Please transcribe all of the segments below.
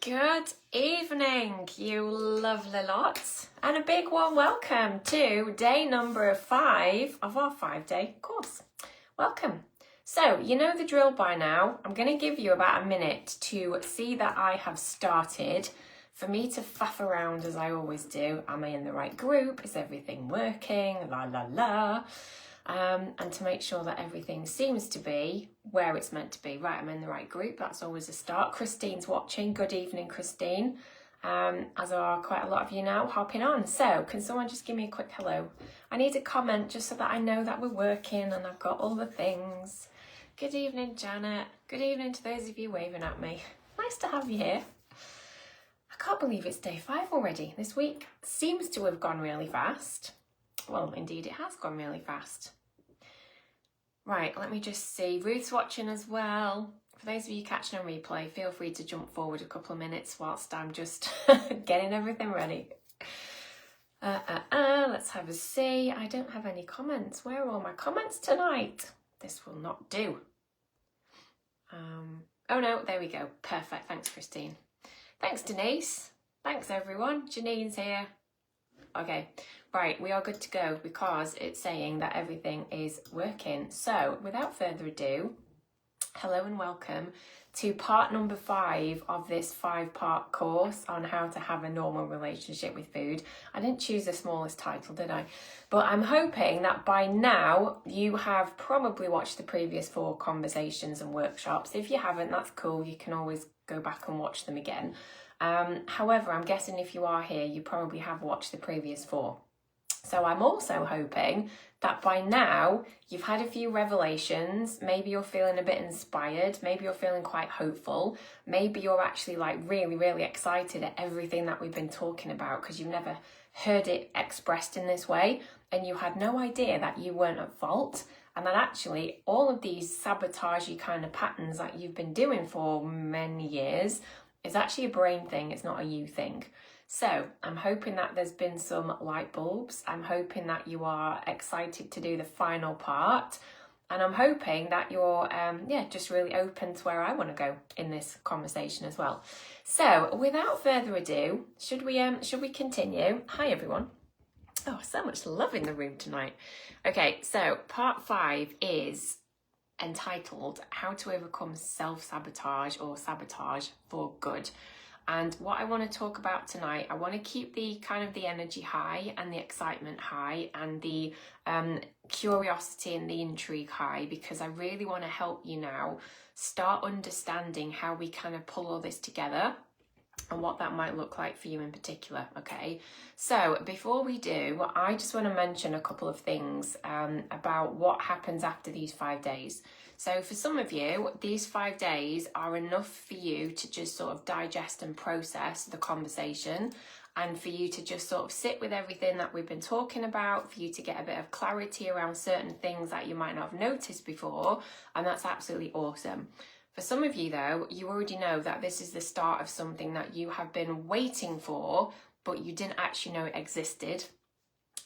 Good evening, you lovely lots, and a big warm welcome to day number 5 of our 5-day course. Welcome. So, you know the drill by now. I'm going to give you about a minute to see that I have started, for me to faff around as I always do. Am I in the right group? Is everything working? La la la. And to make sure that everything seems to be where it's meant to be. Right, I'm in the right group. That's always a start. Christine's watching. Good evening, Christine. As are quite a lot of you now hopping on. So can someone just give me a quick hello? I need a comment just so that I know that we're working and I've got all the things. Good evening, Janet. Good evening to those of you waving at me. Nice to have you here. I can't believe it's day 5 already. This week seems to have gone really fast. Well, indeed, it has gone really fast. Right, let me just see. Ruth's watching as well. For those of you catching on replay, feel free to jump forward a couple of minutes whilst I'm just getting everything ready. Let's have a see. I don't have any comments. Where are all my comments tonight? This will not do. Oh no, there we go. Perfect. Thanks, Christine. Thanks, Denise. Thanks, everyone. Janine's here. Okay, right, we are good to go because it's saying that everything is working. So without further ado, hello and welcome to part number 5 of this 5-part course on how to have a normal relationship with food. I didn't choose the smallest title, did I? But I'm hoping that by now you have probably watched the previous 4 conversations and workshops. If you haven't, that's cool. You can always go back and watch them again. However, I'm guessing if you are here, you probably have watched the previous 4. So I'm also hoping that by now you've had a few revelations. Maybe you're feeling a bit inspired. Maybe you're feeling quite hopeful. Maybe you're actually like really, really excited at everything that we've been talking about because you've never heard it expressed in this way and you had no idea that you weren't at fault. And that actually all of these sabotagey kind of patterns that you've been doing for many years is actually a brain thing, it's not a you thing. So I'm hoping that there's been some light bulbs. I'm hoping that you are excited to do the final part. And I'm hoping that you're just really open to where I want to go in this conversation as well. So without further ado, should we continue? Hi everyone. Oh, so much love in the room tonight. Okay, so part 5 is entitled How to Overcome Self-Sabotage or Sabotage for Good. And what I want to talk about tonight, I want to keep the kind of the energy high and the excitement high and the curiosity and the intrigue high, because I really want to help you now start understanding how we kind of pull all this together and what that might look like for you in particular. Okay, so before we do, I just want to mention a couple of things about what happens after these 5 days. So for some of you, these 5 days are enough for you to just sort of digest and process the conversation and for you to just sort of sit with everything that we've been talking about, for you to get a bit of clarity around certain things that you might not have noticed before, and that's absolutely awesome. For some of you though, you already know that this is the start of something that you have been waiting for, but you didn't actually know it existed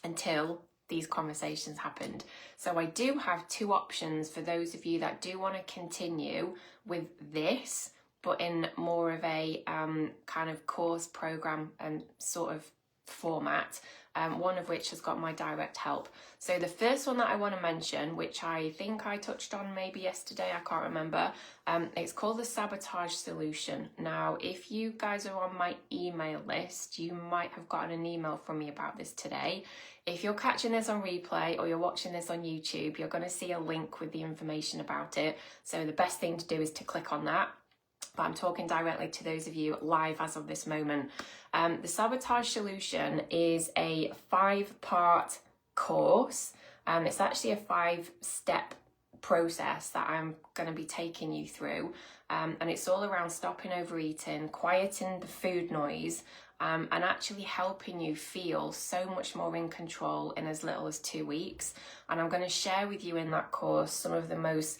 until these conversations happened. So I do have 2 options for those of you that do want to continue with this, but in more of a kind of course program and sort of format, one of which has got my direct help. So the first one that I want to mention, which I think I touched on maybe yesterday, I can't remember, it's called the Sabotage Solution. Now, if you guys are on my email list, you might have gotten an email from me about this today. If you're catching this on replay or you're watching this on YouTube, you're going to see a link with the information about it. So the best thing to do is to click on that. But I'm talking directly to those of you live as of this moment. The Sabotage Solution is a 5-part course. It's actually a 5-step process that I'm going to be taking you through. And it's all around stopping overeating, quieting the food noise, and actually helping you feel so much more in control in as little as 2 weeks. And I'm going to share with you in that course some of the most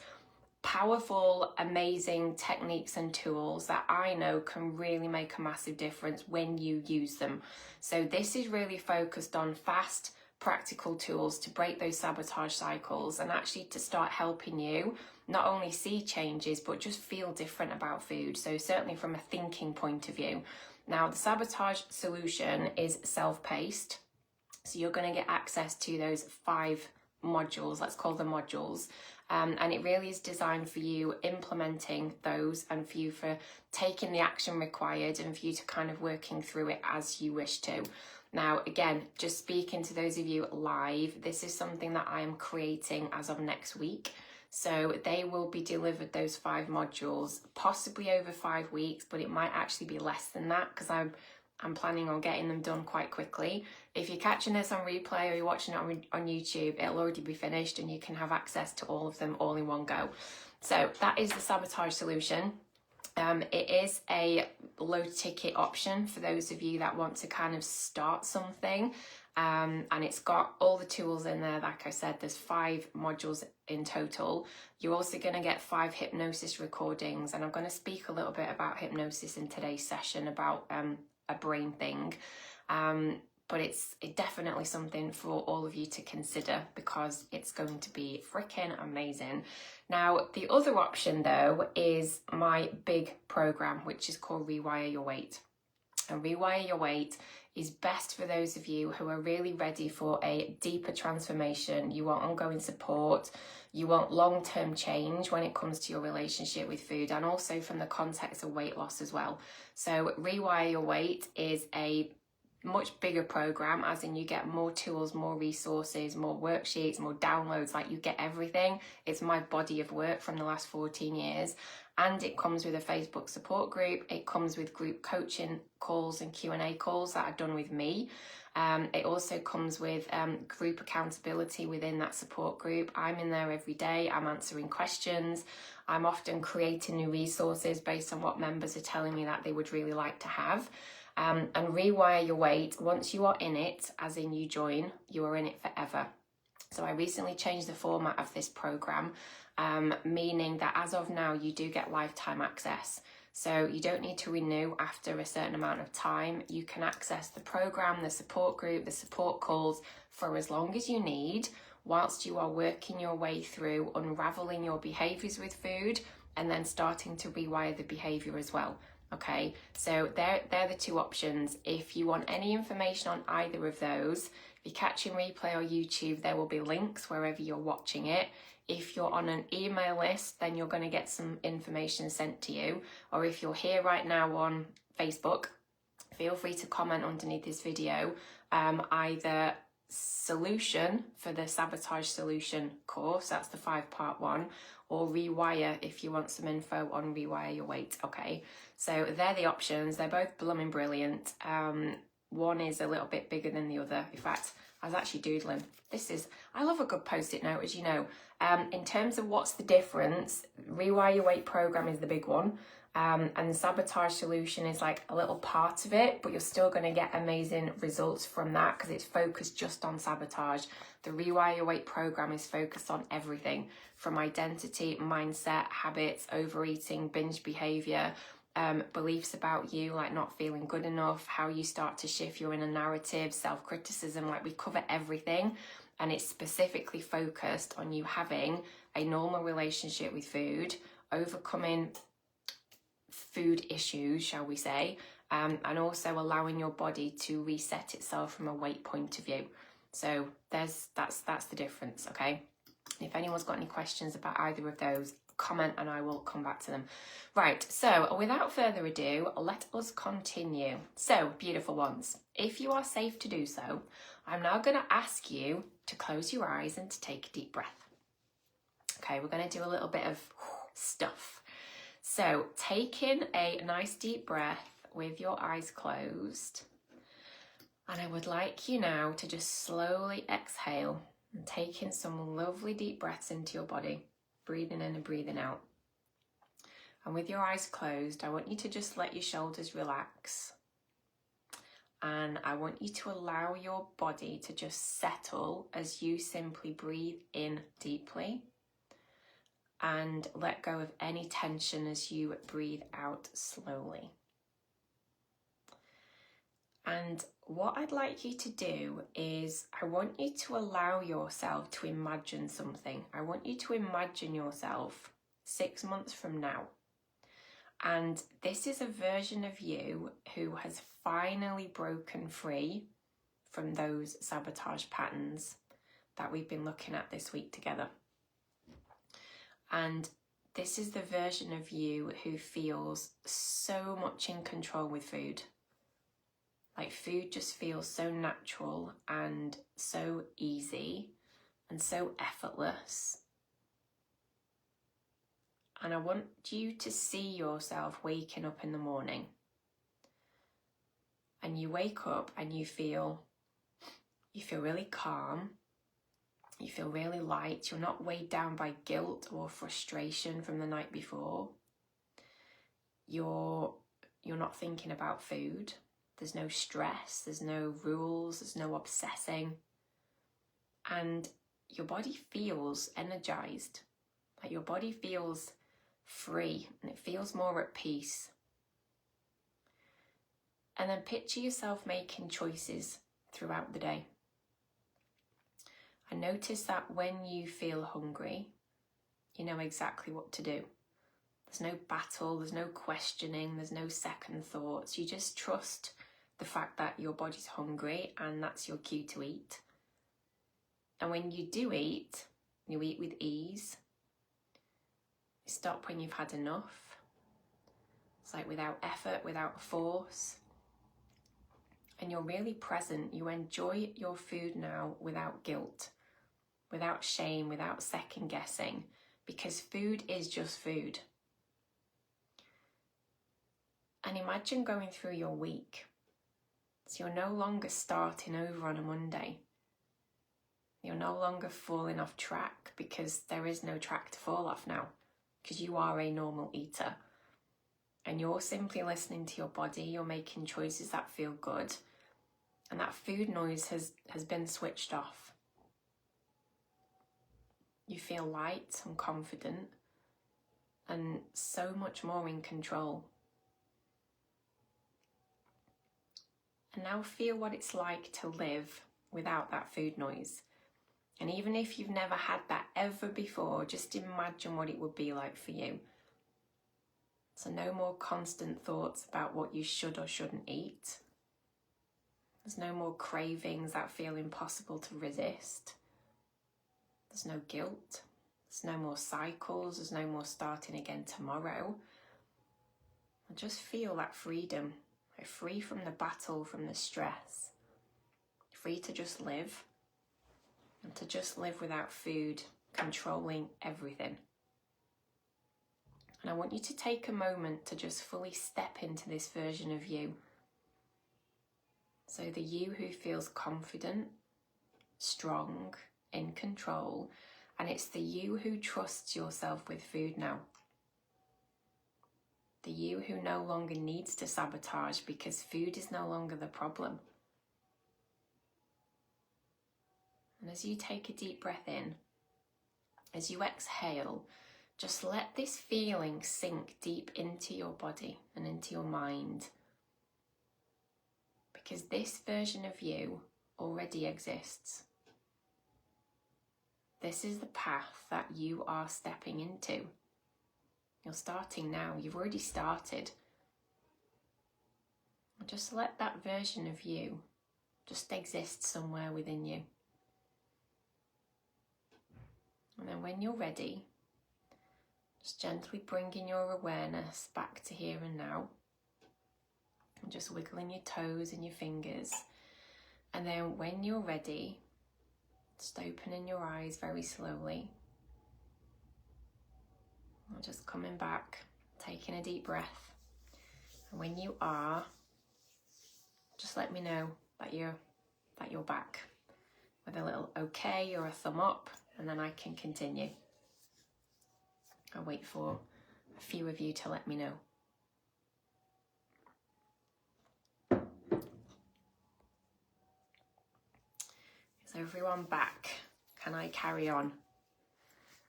powerful, amazing techniques and tools that I know can really make a massive difference when you use them. So this is really focused on fast, practical tools to break those sabotage cycles and actually to start helping you not only see changes, but just feel different about food. So certainly from a thinking point of view. Now, the sabotage solution is self-paced. So you're going to get access to those 5 modules, let's call them modules. And it really is designed for you implementing those, and for you for taking the action required, and for you to kind of working through it as you wish to. Now, again, just speaking to those of you live, this is something that I am creating as of next week. So they will be delivered, those 5 modules, possibly over 5 weeks, but it might actually be less than that, because I'm planning on getting them done quite quickly. If you're catching this on replay or you're watching it on YouTube, it'll already be finished and you can have access to all of them all in one go. So that is the sabotage solution. It is a low ticket option for those of you that want to kind of start something. And it's got all the tools in there. Like I said, there's 5 modules in total. You're also going to get 5 hypnosis recordings, and I'm going to speak a little bit about hypnosis in today's session, about a brain thing. But it's definitely something for all of you to consider, because it's going to be freaking amazing. Now, the other option though is my big program, which is called Rewire Your Weight. And Rewire Your Weight is best for those of you who are really ready for a deeper transformation. You want ongoing support, you want long-term change when it comes to your relationship with food, and also from the context of weight loss as well. So Rewire Your Weight is a much bigger program, as in you get more tools, more resources, more worksheets, more downloads, like you get everything. It's my body of work from the last 14 years. And it comes with a Facebook support group. It comes with group coaching calls and Q&A calls that are done with me. It also comes with group accountability within that support group. I'm in there every day. I'm answering questions. I'm often creating new resources based on what members are telling me that they would really like to have. And Rewire Your Weight, once you are in it, as in you join, you are in it forever. So I recently changed the format of this program, meaning that as of now, you do get lifetime access. So you don't need to renew after a certain amount of time. You can access the program, the support group, the support calls for as long as you need, whilst you are working your way through unraveling your behaviours with food, and then starting to rewire the behaviour as well. Okay, so they're the 2 options. If you want any information on either of those, if you're catching replay or YouTube, there will be links wherever you're watching it. If you're on an email list, then you're going to get some information sent to you. Or if you're here right now on Facebook, feel free to comment underneath this video, either solution for the sabotage solution course, that's the 5-part one, or rewire if you want some info on Rewire Your Weight. Okay, so they're the options. They're both blooming brilliant. One is a little bit bigger than the other. In fact, I was actually doodling. I love a good post-it note, as you know. In terms of what's the difference, Rewire Your Weight program is the big one. And the sabotage solution is like a little part of it, but you're still going to get amazing results from that because it's focused just on sabotage. The Rewire Your Weight program is focused on everything from identity, mindset, habits, overeating, binge behavior, beliefs about you, like not feeling good enough, how you start to shift your inner narrative, self-criticism. Like, we cover everything, and it's specifically focused on you having a normal relationship with food, overcoming food issues, shall we say, and also allowing your body to reset itself from a weight point of view. So that's the difference. Okay, if anyone's got any questions about either of those, comment and I will come back to them. Right, so without further ado, let us continue. So, beautiful ones, if you are safe to do so, I'm now going to ask you to close your eyes and to take a deep breath. Okay, we're going to do a little bit of stuff. So, taking a nice deep breath with your eyes closed, and I would like you now to just slowly exhale and take in some lovely deep breaths into your body, breathing in and breathing out. And with your eyes closed, I want you to just let your shoulders relax. And I want you to allow your body to just settle as you simply breathe in deeply and let go of any tension as you breathe out slowly. And what I'd like you to do is, I want you to allow yourself to imagine something. I want you to imagine yourself 6 months from now. And this is a version of you who has finally broken free from those sabotage patterns that we've been looking at this week together. And this is the version of you who feels so much in control with food. Like food just feels so natural and so easy and so effortless. And I want you to see yourself waking up in the morning. And you wake up and you feel really calm. You feel really light. You're not weighed down by guilt or frustration from the night before. You're not thinking about food. There's no stress, there's no rules, there's no obsessing. And your body feels energized. Like your body feels free and it feels more at peace. And then picture yourself making choices throughout the day. And notice that when you feel hungry, you know exactly what to do. There's no battle, there's no questioning, there's no second thoughts. You just trust the fact that your body's hungry and that's your cue to eat. And when you do eat, you eat with ease. You stop when you've had enough. It's like without effort, without force. And you're really present. You enjoy your food now without guilt, without shame, without second guessing, because food is just food. And imagine going through your week. So you're no longer starting over on a Monday. You're no longer falling off track because there is no track to fall off now, because you are a normal eater. And you're simply listening to your body, you're making choices that feel good. And that food noise has been switched off. You feel light and confident and so much more in control. And now feel what it's like to live without that food noise. And even if you've never had that ever before, just imagine what it would be like for you. So no more constant thoughts about what you should or shouldn't eat. There's no more cravings that feel impossible to resist. There's no guilt. There's no more cycles. There's no more starting again tomorrow. And just feel that freedom. Free from the battle, from the stress. Free to just live. And to just live without food controlling everything. And I want you to take a moment to just fully step into this version of you. So the you who feels confident, strong, in control, and it's the you who trusts yourself with food now. The you who no longer needs to sabotage because food is no longer the problem. And as you take a deep breath in, as you exhale, just let this feeling sink deep into your body and into your mind. Because this version of you already exists. This is the path that you are stepping into. You're starting now. You've already started. Just let that version of you just exist somewhere within you. And then when you're ready, just gently bringing your awareness back to here and now. And just wiggling your toes and your fingers. And then when you're ready, just opening your eyes very slowly. And just coming back, taking a deep breath. And when you are, just let me know that you're back with a little okay or a thumb up, and then I can continue. I'll wait for a few of you to let me know. Is everyone back? Can I carry on?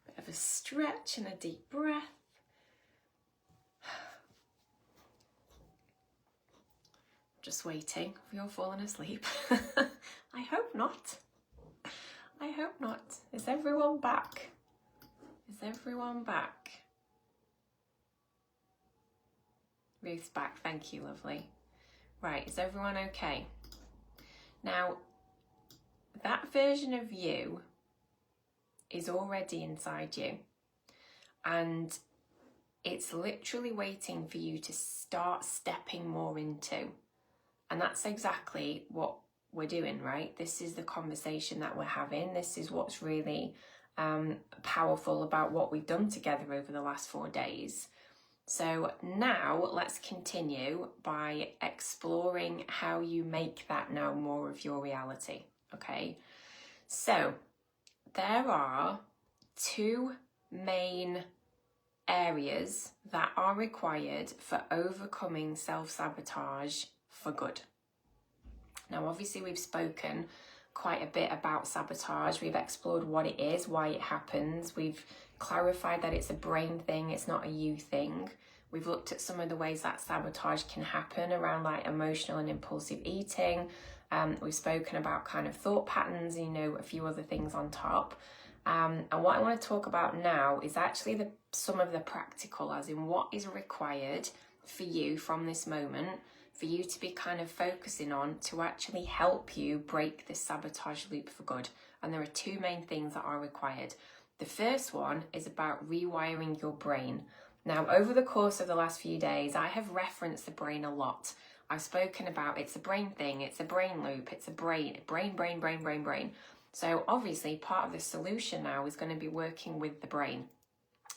Bit of a stretch and a deep breath. Just waiting. Have you all fallen asleep? I hope not. I hope not. Is everyone back? Is everyone back? Ruth's back. Thank you, lovely. Right, is everyone okay? Now, that version of you is already inside you, and it's literally waiting for you to start stepping more into. And that's exactly what we're doing, right? This is the conversation that we're having. This is what's really powerful about what we've done together over the last 4 days. So now let's continue by exploring how you make that now more of your reality, okay? So there are 2 main areas that are required for overcoming self-sabotage for good. Now, obviously, we've spoken quite a bit about sabotage. We've explored what it is, why it happens. We've clarified that it's a brain thing, it's not a you thing. We've looked at some of the ways that sabotage can happen around like emotional and impulsive eating. We've spoken about kind of thought patterns, you know, a few other things on top. And what I want to talk about now is actually some of the practical, as in what is required for you from this moment, for you to be kind of focusing on to actually help you break this sabotage loop for good. And there are 2 main things that are required. The first one is about rewiring your brain. Now, over the course of the last few days, I have referenced the brain a lot. I've spoken about it's a brain thing, it's a brain loop, it's a brain. So obviously part of the solution now is going to be working with the brain.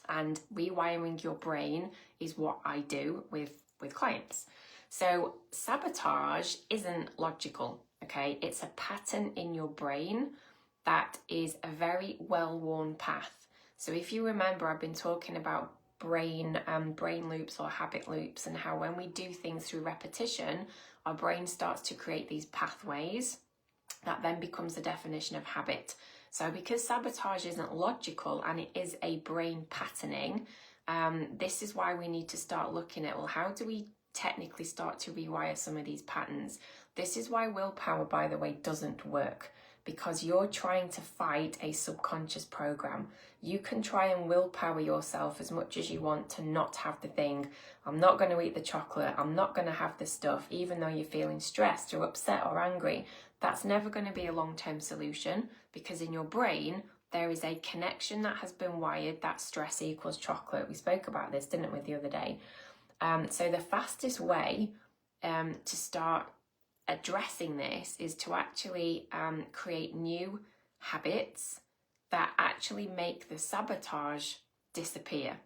And rewiring your brain is what I do with clients. So sabotage isn't logical, okay? It's a pattern in your brain that is a very well-worn path. So if you remember, I've been talking about brain loops or habit loops, and how when we do things through repetition, our brain starts to create these pathways that then becomes the definition of habit. So because sabotage isn't logical and it is a brain patterning, this is why we need to start looking at, well, how do we technically start to rewire some of these patterns? This is why willpower, by the way, doesn't work, because you're trying to fight a subconscious program. You can try and willpower yourself as much as you want to not have the thing. I'm not going to eat the chocolate. I'm not going to have the stuff, even though you're feeling stressed or upset or angry. That's never going to be a long-term solution, because in your brain, there is a connection that has been wired that stress equals chocolate. We spoke about this, didn't we, the other day? So the fastest way to start addressing this is to actually create new habits that actually make the sabotage disappear.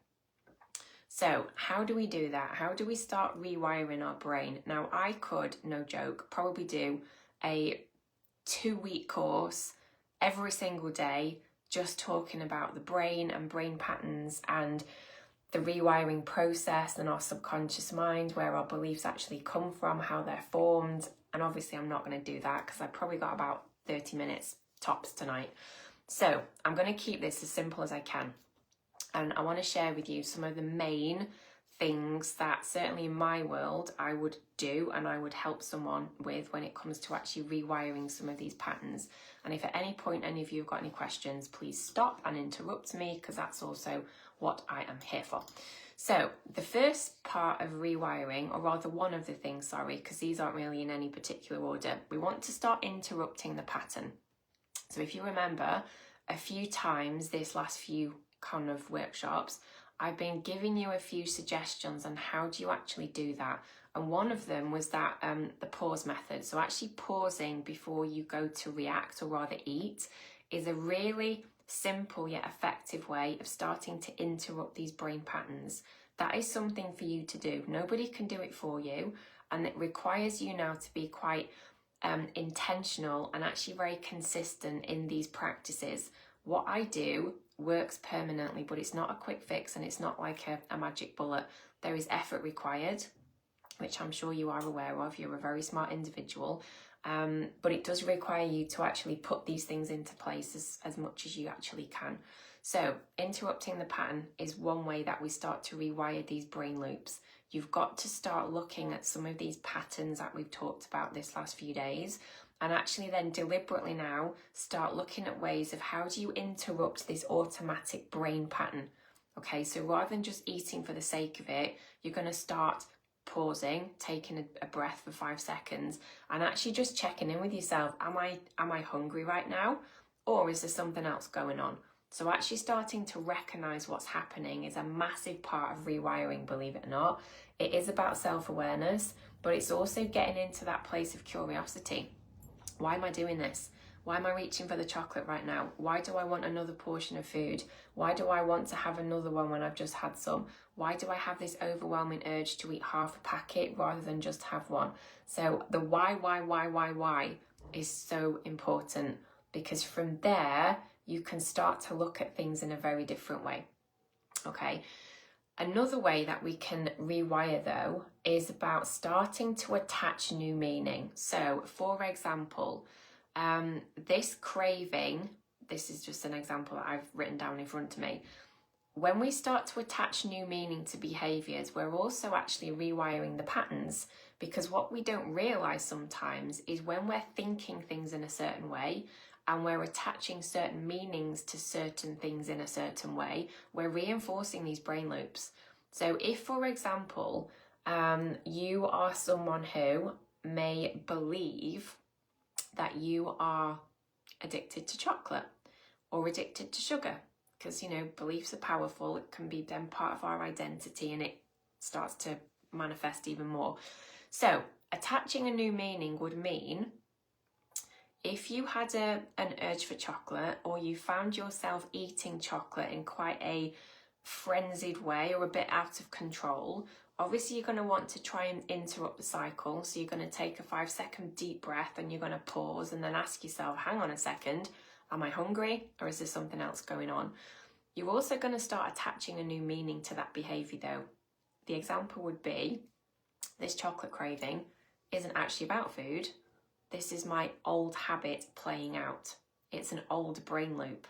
So how do we do that? How do we start rewiring our brain? Now, I could, no joke, probably do a 2-week course every single day just talking about the brain and brain patterns and the rewiring process and our subconscious mind, where our beliefs actually come from, how they're formed. And obviously I'm not going to do that because I've probably got about 30 minutes tops tonight. So I'm going to keep this as simple as I can. And I want to share with you some of the main things that certainly in my world I would do and I would help someone with when it comes to actually rewiring some of these patterns. And if at any point any of you have got any questions, please stop and interrupt me, because that's also what I am here for. So the first part of rewiring, or rather one of the things, sorry, because these aren't really in any particular order, we want to start interrupting the pattern. So if you remember, a few times this last few kind of workshops, I've been giving you a few suggestions on how do you actually do that. And one of them was that the pause method. So actually pausing before you go to react, or rather eat, is a really simple yet effective way of starting to interrupt these brain patterns. That is something for you to do. Nobody can do it for you, and it requires you now to be quite intentional and actually very consistent in these practices. What I do works permanently, but it's not a quick fix and it's not like a magic bullet. There is effort required, which I'm sure you are aware of. You're a very smart individual. But it does require you to actually put these things into place as much as you actually can. So interrupting the pattern is one way that we start to rewire these brain loops. You've got to start looking at some of these patterns that we've talked about this last few days, and actually then deliberately now start looking at ways of how do you interrupt this automatic brain pattern. Okay, so rather than just eating for the sake of it, you're going to start pausing, taking a breath for 5 seconds, and actually just checking in with yourself. Am I hungry right now? Or is there something else going on? So actually starting to recognize what's happening is a massive part of rewiring, believe it or not. It is about self-awareness, but it's also getting into that place of curiosity. Why am I doing this? Why am I reaching for the chocolate right now? Why do I want another portion of food? Why do I want to have another one when I've just had some? Why do I have this overwhelming urge to eat half a packet rather than just have one? So the why is so important, because from there, you can start to look at things in a very different way. Okay. Another way that we can rewire, though, is about starting to attach new meaning. So, for example, this craving, this is just an example that I've written down in front of me. When we start to attach new meaning to behaviours, we're also actually rewiring the patterns, because what we don't realise sometimes is when we're thinking things in a certain way and we're attaching certain meanings to certain things in a certain way, we're reinforcing these brain loops. So if, for example, you are someone who may believe that you are addicted to chocolate or addicted to sugar, because, you know, beliefs are powerful. It can be then part of our identity and it starts to manifest even more. So attaching a new meaning would mean if you had an urge for chocolate, or you found yourself eating chocolate in quite a frenzied way or a bit out of control, obviously you're going to want to try and interrupt the cycle. So you're going to take a 5-second deep breath and you're going to pause and then ask yourself, hang on a second, am I hungry or is there something else going on? You're also going to start attaching a new meaning to that behaviour though. The example would be, this chocolate craving isn't actually about food. This is my old habit playing out. It's an old brain loop.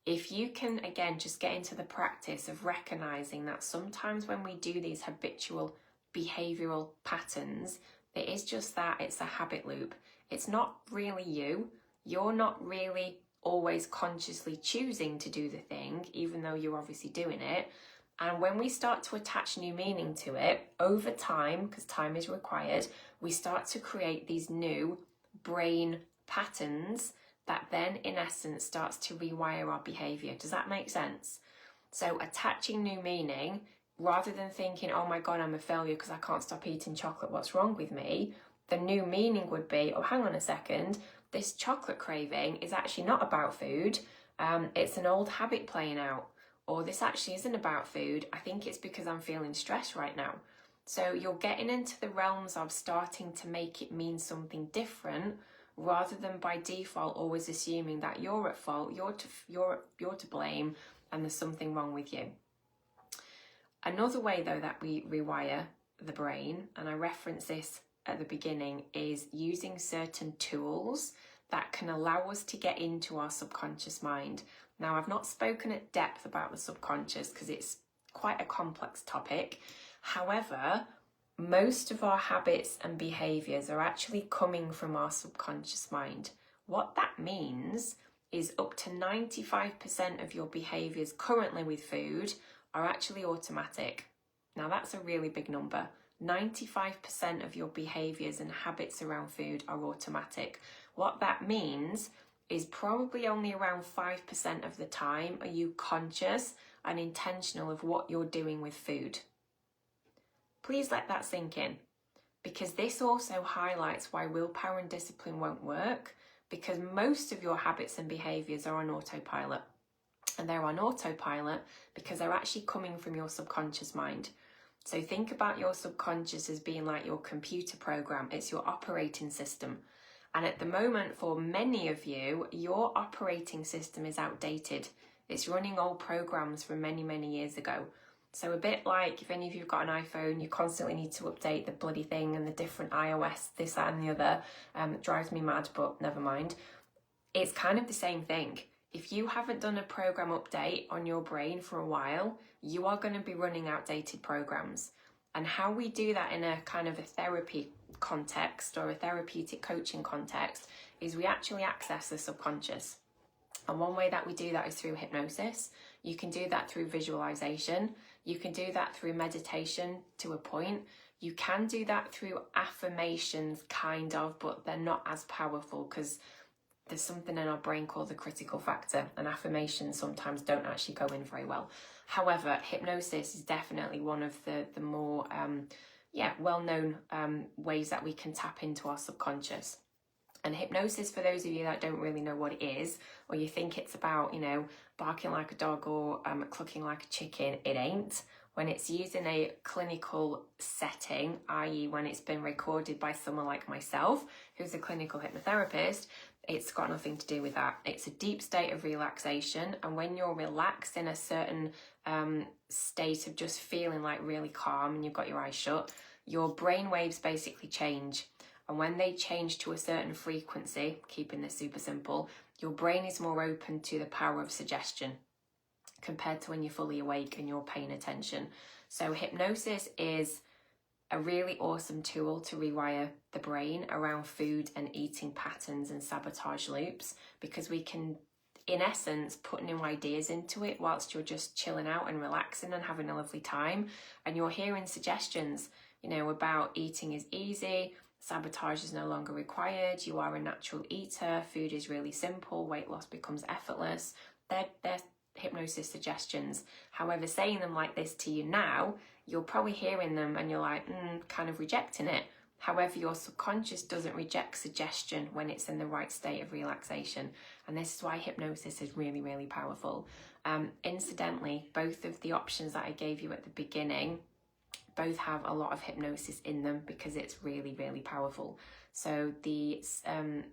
If you can, again, just get into the practice of recognising that sometimes when we do these habitual behavioural patterns, it is just that, it's a habit loop. It's not really you. You're not really always consciously choosing to do the thing, even though you're obviously doing it. And when we start to attach new meaning to it, over time, because time is required, we start to create these new brain patterns that then, in essence, starts to rewire our behaviour. Does that make sense? So attaching new meaning, rather than thinking, oh my God, I'm a failure because I can't stop eating chocolate, what's wrong with me? The new meaning would be, oh, hang on a second, this chocolate craving is actually not about food. It's an old habit playing out. Or this actually isn't about food. I think it's because I'm feeling stressed right now. So you're getting into the realms of starting to make it mean something different, rather than by default always assuming that you're at fault, you're to blame, and there's something wrong with you. Another way though that we rewire the brain, and I reference this at the beginning, is using certain tools that can allow us to get into our subconscious mind. Now, I've not spoken at depth about the subconscious because it's quite a complex topic. However, most of our habits and behaviours are actually coming from our subconscious mind. What that means is up to 95% of your behaviours currently with food are actually automatic. Now, that's a really big number. 95% of your behaviours and habits around food are automatic. What that means is probably only around 5% of the time are you conscious and intentional of what you're doing with food. Please let that sink in, because this also highlights why willpower and discipline won't work, because most of your habits and behaviours are on autopilot. And they're on autopilot because they're actually coming from your subconscious mind. So think about your subconscious as being like your computer program. It's your operating system. And at the moment, for many of you, your operating system is outdated. It's running old programs from many, many years ago. So a bit like if any of you have got an iPhone, you constantly need to update the bloody thing and the different iOS, this, that and the other. It drives me mad, but never mind. It's kind of the same thing. If you haven't done a program update on your brain for a while, you are going to be running outdated programs. And how we do that in a kind of a therapy context or a therapeutic coaching context is we actually access the subconscious. And one way that we do that is through hypnosis. You can do that through visualization. You can do that through meditation to a point. You can do that through affirmations, kind of, but they're not as powerful because there's something in our brain called the critical factor, and affirmations sometimes don't actually go in very well. However, hypnosis is definitely one of the more well-known ways that we can tap into our subconscious. And hypnosis, for those of you that don't really know what it is, or you think it's about, barking like a dog or clucking like a chicken, it ain't. When it's used in a clinical setting, i.e. when it's been recorded by someone like myself, who's a clinical hypnotherapist, it's got nothing to do with that. It's a deep state of relaxation, and when you're relaxed in a certain state of just feeling like really calm and you've got your eyes shut, your brain waves basically change. And when they change to a certain frequency, keeping this super simple, your brain is more open to the power of suggestion compared to when you're fully awake and you're paying attention. So hypnosis is a really awesome tool to rewire the brain around food and eating patterns and sabotage loops, because we can, in essence, put new ideas into it whilst you're just chilling out and relaxing and having a lovely time. And you're hearing suggestions, about eating is easy, sabotage is no longer required, you are a natural eater, food is really simple, weight loss becomes effortless. They're hypnosis suggestions. However, saying them like this to you now, you're probably hearing them and you're like, kind of rejecting it. However, your subconscious doesn't reject suggestion when it's in the right state of relaxation. And this is why hypnosis is really, really powerful. Incidentally, both of the options that I gave you at the beginning both have a lot of hypnosis in them because it's really, really powerful. So the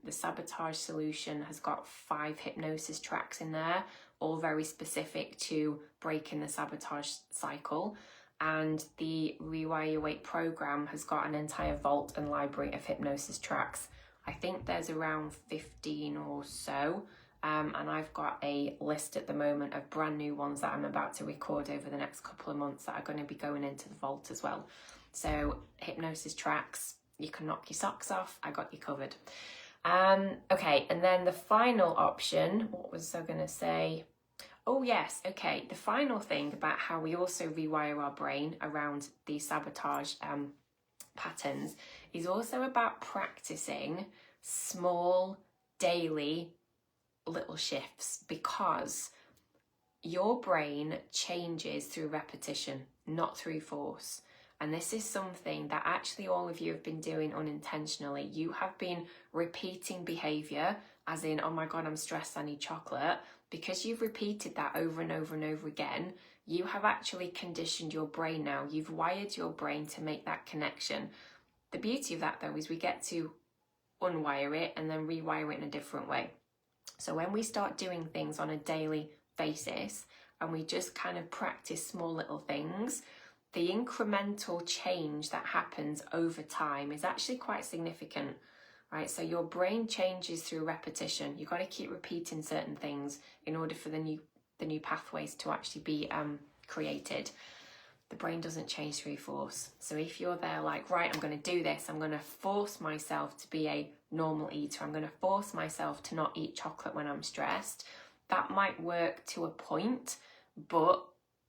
sabotage solution has got 5 hypnosis tracks in there, all very specific to breaking the sabotage cycle. And the Rewire Your Weight program has got an entire vault and library of hypnosis tracks. I think there's around 15 or so. And I've got a list at the moment of brand new ones that I'm about to record over the next couple of months that are going to be going into the vault as well. So hypnosis tracks, you can knock your socks off. I got you covered. Okay, and then the final option, what was I going to say? Oh yes, okay. The final thing about how we also rewire our brain around these sabotage patterns is also about practicing small, daily, little shifts, because your brain changes through repetition, not through force. And this is something that actually all of you have been doing unintentionally. You have been repeating behavior, as in, oh my God, I'm stressed, I need chocolate. Because you've repeated that over and over and over again, you have actually conditioned your brain now. You've wired your brain to make that connection. The beauty of that, though, is we get to unwire it and then rewire it in a different way. So when we start doing things on a daily basis and we just kind of practice small little things, the incremental change that happens over time is actually quite significant, right? So your brain changes through repetition. You've got to keep repeating certain things in order for the new pathways to actually be created. The brain doesn't change through force. So if you're there like, right, I'm going to do this, I'm going to force myself to be a normal eater, I'm going to force myself to not eat chocolate when I'm stressed, that might work to a point, but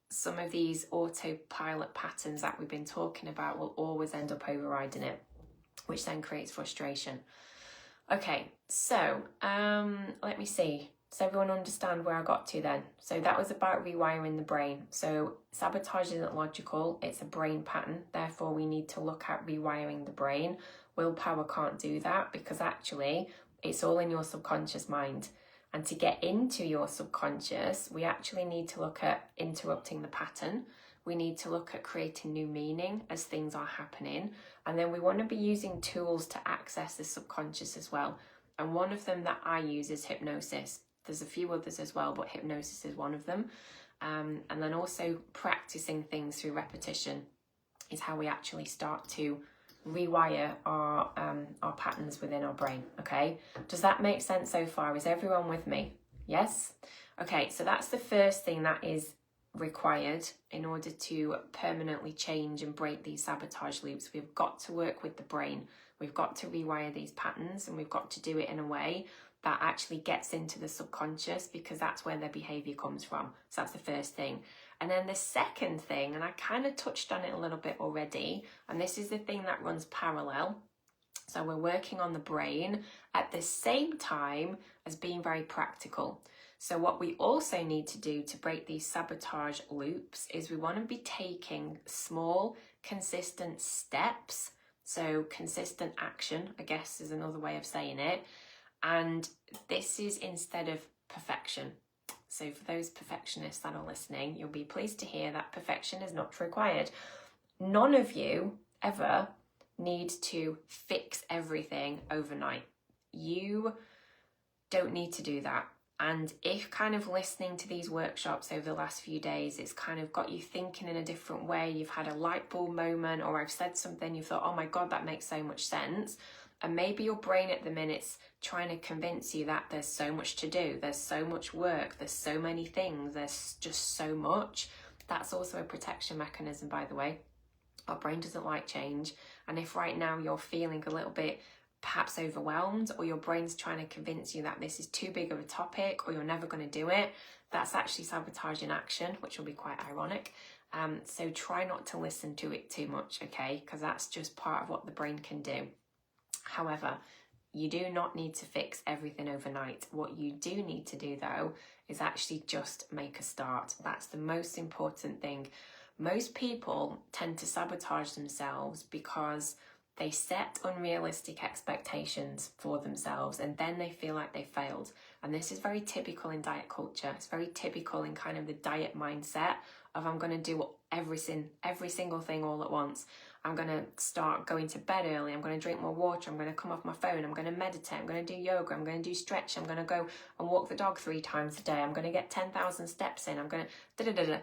some of these autopilot patterns that we've been talking about will always end up overriding it, which then creates frustration. Okay, so let me see. Does everyone understand where I got to then? So that was about rewiring the brain. So sabotage isn't logical, it's a brain pattern. Therefore, we need to look at rewiring the brain. Willpower can't do that because actually it's all in your subconscious mind. And to get into your subconscious, we actually need to look at interrupting the pattern. We need to look at creating new meaning as things are happening. And then we want to be using tools to access the subconscious as well. And one of them that I use is hypnosis. There's a few others as well, but hypnosis is one of them. And then also practicing things through repetition is how we actually start to rewire our patterns within our brain, okay? Does that make sense so far? Is everyone with me? Yes? Okay, so that's the first thing that is required in order to permanently change and break these sabotage loops. We've got to work with the brain. We've got to rewire these patterns, and we've got to do it in a way that actually gets into the subconscious, because that's where their behavior comes from. So that's the first thing. And then the second thing, and I kind of touched on it a little bit already, and this is the thing that runs parallel. So we're working on the brain at the same time as being very practical. So what we also need to do to break these sabotage loops is we want to be taking small, consistent steps. So consistent action, I guess, is another way of saying it. And this is instead of perfection. So for those perfectionists that are listening, you'll be pleased to hear that perfection is not required. None of you ever need to fix everything overnight. You don't need to do that. And if kind of listening to these workshops over the last few days, it's kind of got you thinking in a different way, you've had a light bulb moment, or I've said something, you thought, oh my God, that makes so much sense. And maybe your brain at the minute's trying to convince you that there's so much to do, there's so much work, there's so many things, there's just so much. That's also a protection mechanism, by the way. Our brain doesn't like change. And if right now you're feeling a little bit perhaps overwhelmed, or your brain's trying to convince you that this is too big of a topic or you're never going to do it, that's actually sabotage in action, which will be quite ironic. So try not to listen to it too much, okay? Because that's just part of what the brain can do. However, you do not need to fix everything overnight. What you do need to do, though, is actually just make a start. That's the most important thing. Most people tend to sabotage themselves because they set unrealistic expectations for themselves, and then they feel like they failed. And this is very typical in diet culture. It's very typical in kind of the diet mindset of I'm going to do every single thing all at once. I'm going to start going to bed early. I'm going to drink more water. I'm going to come off my phone. I'm going to meditate. I'm going to do yoga. I'm going to do stretch. I'm going to go and walk the dog 3 times a day. I'm going to get 10,000 steps in. I'm going to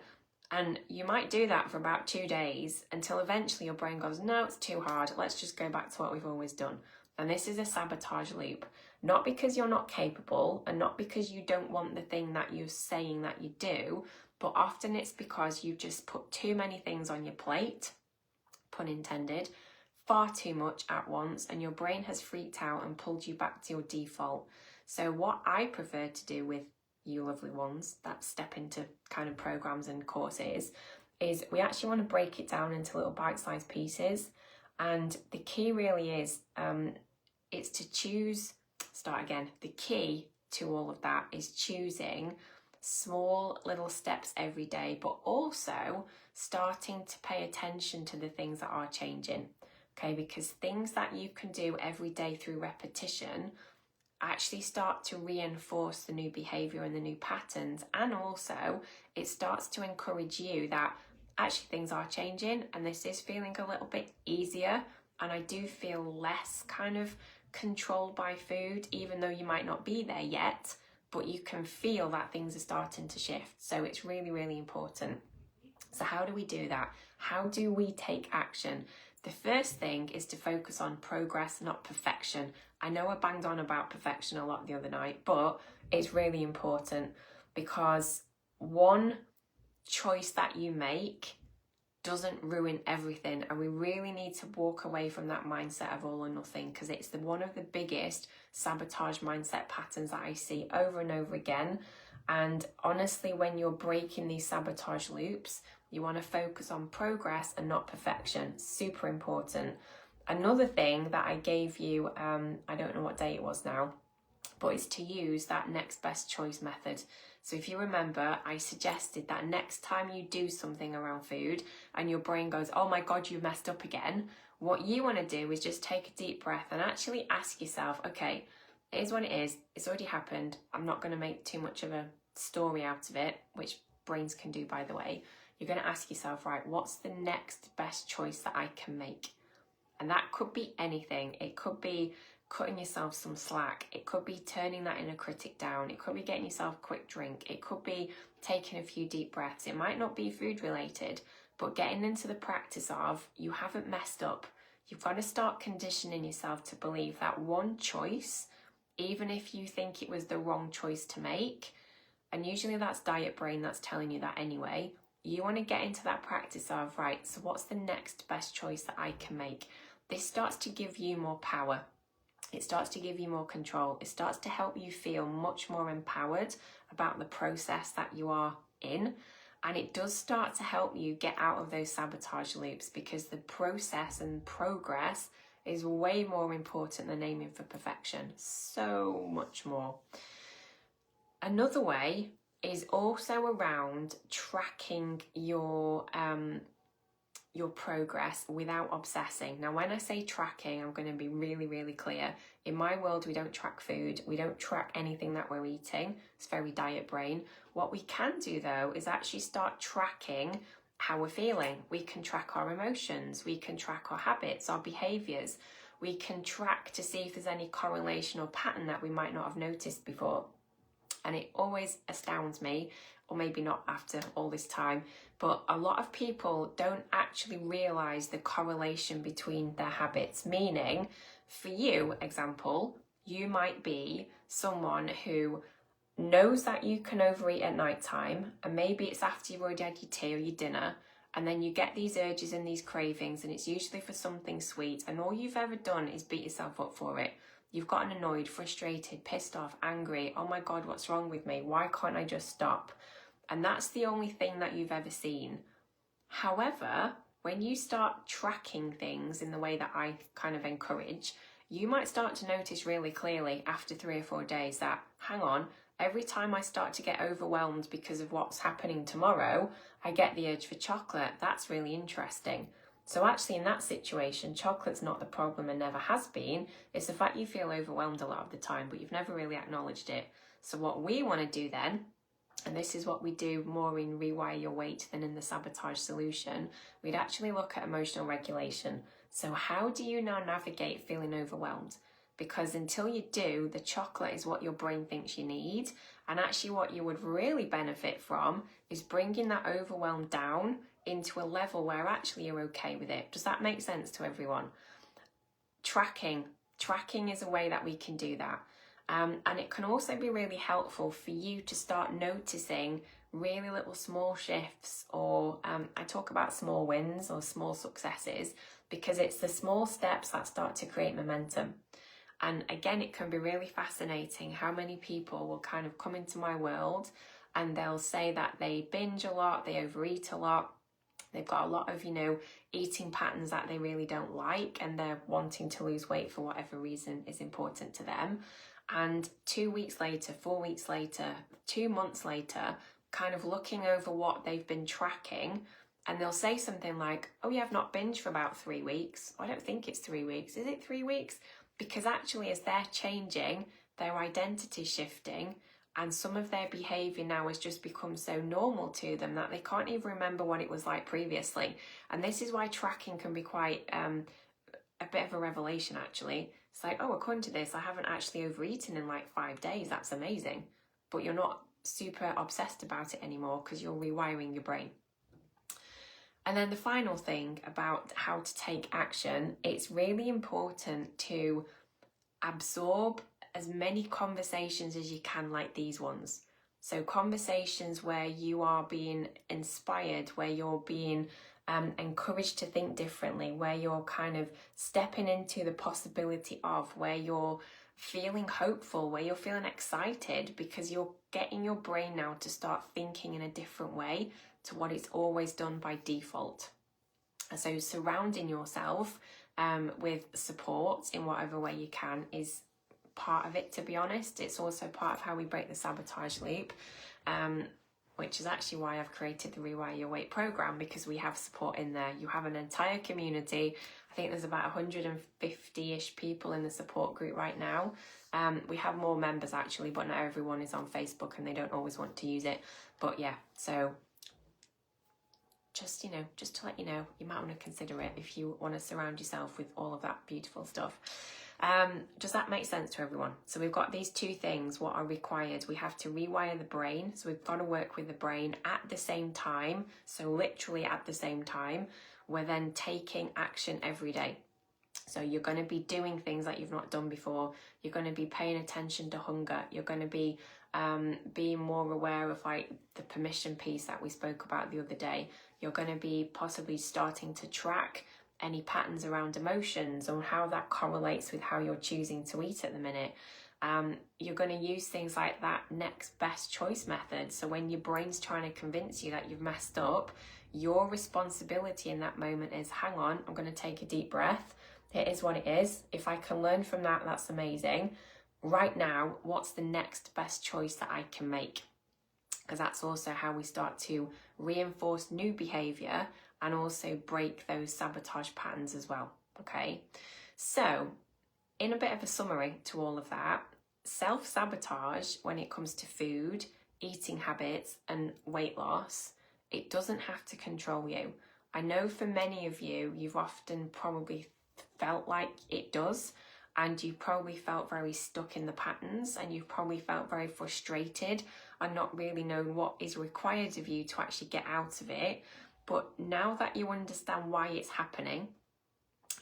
And you might do that for about 2 days until eventually your brain goes, no, it's too hard. Let's just go back to what we've always done. And this is a sabotage loop. Not because you're not capable and not because you don't want the thing that you're saying that you do, but often it's because you've just put too many things on your plate, pun intended, far too much at once, and your brain has freaked out and pulled you back to your default. So what I prefer to do with you lovely ones that step into kind of programs and courses is we actually want to break it down into little bite-sized pieces. And the key really is it's to choose, the key to all of that is choosing small little steps every day, but also starting to pay attention to the things that are changing, okay? Because things that you can do every day through repetition actually start to reinforce the new behavior and the new patterns. And also it starts to encourage you that actually things are changing and this is feeling a little bit easier, and I do feel less kind of controlled by food, even though you might not be there yet, but you can feel that things are starting to shift. So it's really, really important. So how do we do that? How do we take action? The first thing is to focus on progress, not perfection. I know I banged on about perfection a lot the other night, but it's really important because one choice that you make doesn't ruin everything, and we really need to walk away from that mindset of all or nothing, because it's one of the biggest sabotage mindset patterns that I see over and over again. And honestly, when you're breaking these sabotage loops, you want to focus on progress and not perfection. Super important. Another thing that I gave you, I don't know what day it was now, but it's to use that next best choice method. So if you remember, I suggested that next time you do something around food and your brain goes, oh my God, you messed up again, what you want to do is just take a deep breath and actually ask yourself, okay, it is what it is. It's already happened. I'm not going to make too much of a story out of it, which brains can do, by the way. You're going to ask yourself, right, what's the next best choice that I can make? And that could be anything. It could be cutting yourself some slack. It could be turning that inner critic down. It could be getting yourself a quick drink. It could be taking a few deep breaths. It might not be food related, but getting into the practice of you haven't messed up. You've got to start conditioning yourself to believe that one choice, even if you think it was the wrong choice to make, and usually that's diet brain that's telling you that anyway, you want to get into that practice of, right, so what's the next best choice that I can make? This starts to give you more power. It starts to give you more control. It starts to help you feel much more empowered about the process that you are in. And it does start to help you get out of those sabotage loops, because the process and progress is way more important than aiming for perfection. So much more. Another way is also around tracking your progress without obsessing. Now, when I say tracking, I'm going to be really, really clear. In my world, we don't track food. We don't track anything that we're eating. It's very diet brain. What we can do, though, is actually start tracking how we're feeling. We can track our emotions. We can track our habits, our behaviors. We can track to see if there's any correlation or pattern that we might not have noticed before. And it always astounds me, or maybe not after all this time, but a lot of people don't actually realize the correlation between their habits. Meaning, for you, example, you might be someone who knows that you can overeat at night time, and maybe it's after you've already had your tea or your dinner, and then you get these urges and these cravings, and it's usually for something sweet, and all you've ever done is beat yourself up for it. You've gotten annoyed, frustrated, pissed off, angry. Oh my God, what's wrong with me? Why can't I just stop? And that's the only thing that you've ever seen. However, when you start tracking things in the way that I kind of encourage, you might start to notice really clearly after 3 or 4 days that, hang on, every time I start to get overwhelmed because of what's happening tomorrow, I get the urge for chocolate. That's really interesting. So actually in that situation, chocolate's not the problem and never has been. It's the fact you feel overwhelmed a lot of the time, but you've never really acknowledged it. So what we want to do then, and this is what we do more in Rewire Your Weight than in the sabotage solution, we'd actually look at emotional regulation. So how do you now navigate feeling overwhelmed? Because until you do, the chocolate is what your brain thinks you need. And actually what you would really benefit from is bringing that overwhelm down into a level where actually you're okay with it. Does that make sense to everyone? Tracking is a way that we can do that. And it can also be really helpful for you to start noticing really little small shifts, or I talk about small wins or small successes, because it's the small steps that start to create momentum. And again, it can be really fascinating how many people will kind of come into my world and they'll say that they binge a lot, they overeat a lot, they've got a lot of, eating patterns that they really don't like, and they're wanting to lose weight for whatever reason is important to them. And 2 weeks later, 4 weeks later, 2 months later, kind of looking over what they've been tracking, and they'll say something like, oh yeah, I've not binged for about 3 weeks. I don't think it's 3 weeks. Is it 3 weeks? Because actually, as they're changing, their identity shifting, and some of their behaviour now has just become so normal to them that they can't even remember what it was like previously. And this is why tracking can be quite a bit of a revelation, actually. It's like, oh, according to this, I haven't actually overeaten in like 5 days. That's amazing. But you're not super obsessed about it anymore because you're rewiring your brain. And then the final thing about how to take action, it's really important to absorb as many conversations as you can like these ones. So conversations where you are being inspired, where you're being encouraged to think differently, where you're kind of stepping into the possibility of, where you're feeling hopeful, where you're feeling excited, because you're getting your brain now to start thinking in a different way to what it's always done by default. So surrounding yourself with support in whatever way you can is part of it, to be honest. It's also part of how we break the sabotage loop, which is actually why I've created the Rewire Your Weight program, because we have support in there. You have an entire community. I think there's about 150-ish people in the support group right now. We have more members actually, but not everyone is on Facebook and they don't always want to use it. But yeah, so just to let you know, you might want to consider it if you want to surround yourself with all of that beautiful stuff. Does that make sense to everyone? So we've got these two things, what are required. We have to rewire the brain. So we've got to work with the brain at the same time. So literally at the same time, we're then taking action every day. So you're going to be doing things that you've not done before. You're going to be paying attention to hunger. You're going to be being more aware of like the permission piece that we spoke about the other day. You're going to be possibly starting to track any patterns around emotions or how that correlates with how you're choosing to eat at the minute. you're going to use things like that next best choice method. So when your brain's trying to convince you that you've messed up, your responsibility in that moment is, hang on, I'm going to take a deep breath. It is what it is. If I can learn from that, that's amazing. Right now, what's the next best choice that I can make? Because that's also how we start to reinforce new behavior and also break those sabotage patterns as well. Okay, so in a bit of a summary to all of that, self-sabotage when it comes to food, eating habits and weight loss, it doesn't have to control you. I know for many of you, you've often probably felt like it does, and you've probably felt very stuck in the patterns, and you've probably felt very frustrated and not really known what is required of you to actually get out of it. But now that you understand why it's happening,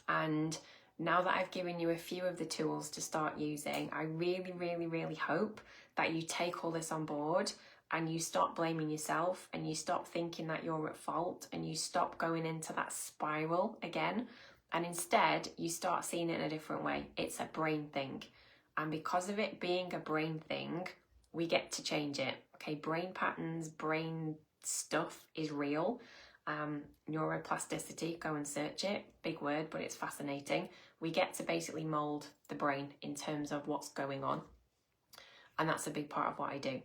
and now that I've given you a few of the tools to start using, I really, really, really hope that you take all this on board and you stop blaming yourself and you stop thinking that you're at fault and you stop going into that spiral again. And instead, you start seeing it in a different way. It's a brain thing. And because of it being a brain thing, we get to change it. Okay, brain patterns, brain stuff is real. Neuroplasticity, go and search it. Big word, but it's fascinating. We get to basically mold the brain in terms of what's going on. And that's a big part of what I do.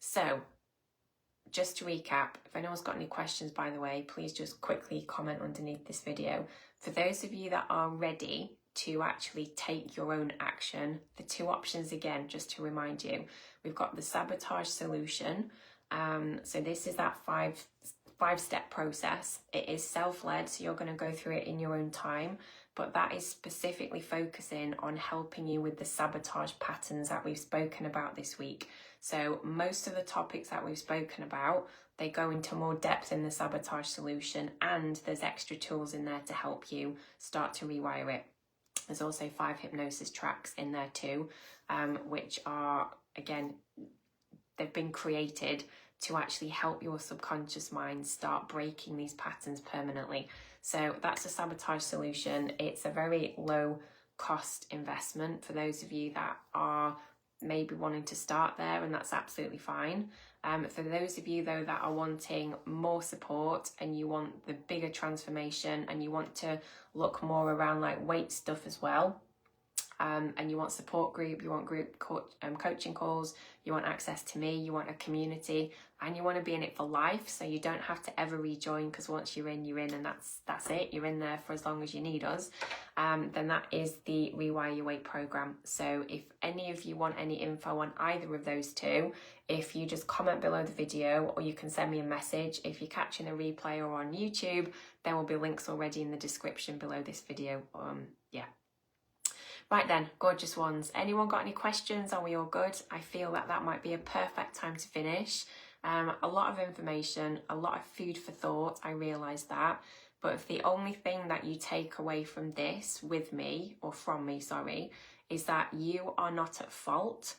So just to recap, if anyone's got any questions, by the way, please just quickly comment underneath this video. For those of you that are ready to actually take your own action, the two options again, just to remind you, we've got the sabotage solution. So this is that five-step process. It is self-led, so you're going to go through it in your own time, but that is specifically focusing on helping you with the sabotage patterns that we've spoken about this week. So most of the topics that we've spoken about, they go into more depth in the sabotage solution, and there's extra tools in there to help you start to rewire it. There's also 5 hypnosis tracks in there too, which are, again, they've been created to actually help your subconscious mind start breaking these patterns permanently. So that's a sabotage solution. It's a very low cost investment for those of you that are maybe wanting to start there, and that's absolutely fine. For those of you though that are wanting more support and you want the bigger transformation and you want to look more around like weight stuff as well, and you want support group, you want group coaching calls, you want access to me, you want a community, and you want to be in it for life, so you don't have to ever rejoin, because once you're in, and that's it, you're in there for as long as you need us, then that is the Rewire Your Weight program. So if any of you want any info on either of those two, if you just comment below the video, or you can send me a message. If you're catching a replay or on YouTube, there will be links already in the description below this video. Yeah. Right then, gorgeous ones. Anyone got any questions? Are we all good? I feel that that might be a perfect time to finish. A lot of information, a lot of food for thought, I realise that. But if the only thing that you take away from this with me, or from me, sorry, is that you are not at fault.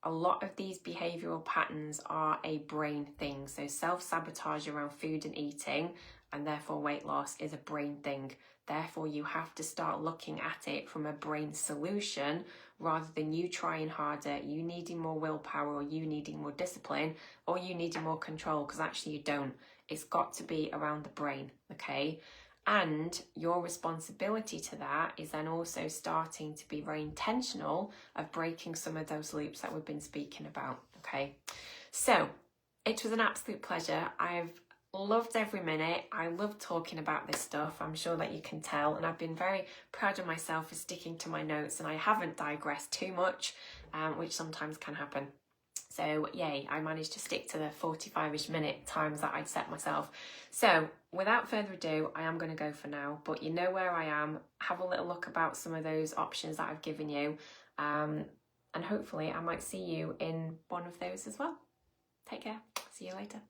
A lot of these behavioural patterns are a brain thing. So self-sabotage around food and eating, and therefore weight loss, is a brain thing. Therefore, you have to start looking at it from a brain solution rather than you trying harder, you needing more willpower, or you needing more discipline, or you needing more control, because actually you don't. It's got to be around the brain, okay? And your responsibility to that is then also starting to be very intentional of breaking some of those loops that we've been speaking about, okay? So it was an absolute pleasure. I've loved every minute. I love talking about this stuff. I'm sure that you can tell, and I've been very proud of myself for sticking to my notes, and I haven't digressed too much, which sometimes can happen. So yay, I managed to stick to the 45-ish minute times that I'd set myself. So without further ado, I am going to go for now, but you know where I am. Have a little look about some of those options that I've given you, and hopefully I might see you in one of those as well. Take care. See you later.